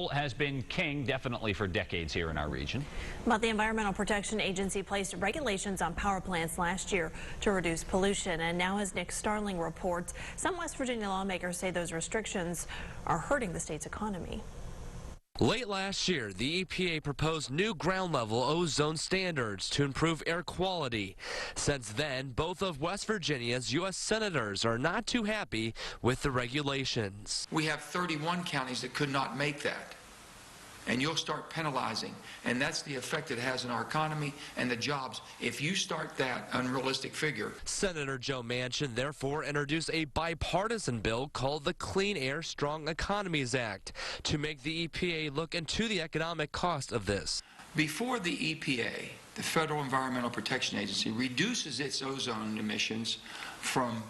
Has been king definitely for decades here in our region. But the Environmental Protection Agency placed regulations on power plants last year to reduce pollution. And now, as Nick Starling reports, some West Virginia lawmakers say those restrictions are hurting the state's economy. Late last year, the EPA proposed new ground-level ozone standards to improve air quality. Since then, both of West Virginia's U.S. senators are not too happy with the regulations. We have 31 counties that could not make that. And you'll start penalizing, and that's the effect it has on our economy and the jobs if you start that unrealistic figure. Senator Joe Manchin therefore introduced a bipartisan bill called the Clean Air Strong Economies Act to make the EPA look into the economic cost of this. Before the EPA, the Federal Environmental Protection Agency, reduces its ozone emissions from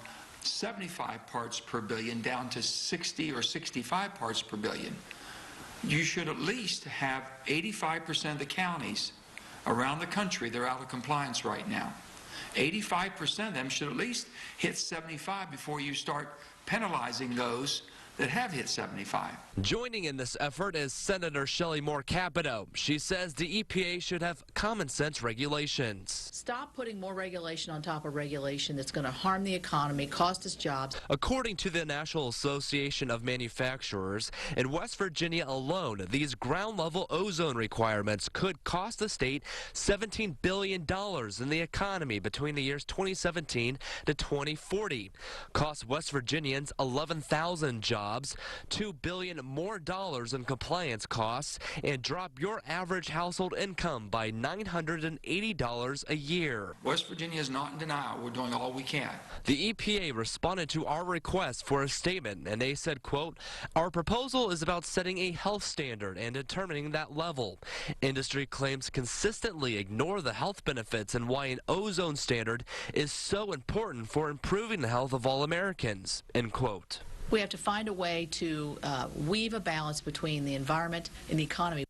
75 parts per billion down to 60 or 65 parts per billion. You should at least have 85% of the counties around the country, they're out of compliance right now. 85% of them should at least hit 75 before you start penalizing those that have hit 75. Joining in this effort is Senator Shelley Moore Capito. She says the EPA should have common sense regulations. Stop putting more regulation on top of regulation that's going to harm the economy, cost us jobs. According to the National Association of Manufacturers, in West Virginia alone, these ground-level ozone requirements could cost the state $17 billion in the economy between the years 2017 to 2040. Cost West Virginians 11,000 jobs, $2 billion more in compliance costs, and drop your average household income by $980 a year. West Virginia is not in denial. We're doing all we can. The EPA responded to our request for a statement, and they said, quote, "Our proposal is about setting a health standard and determining that level. Industry claims consistently ignore the health benefits and why an ozone standard is so important for improving the health of all Americans," end quote. We have to find a way to weave a balance between the environment and the economy.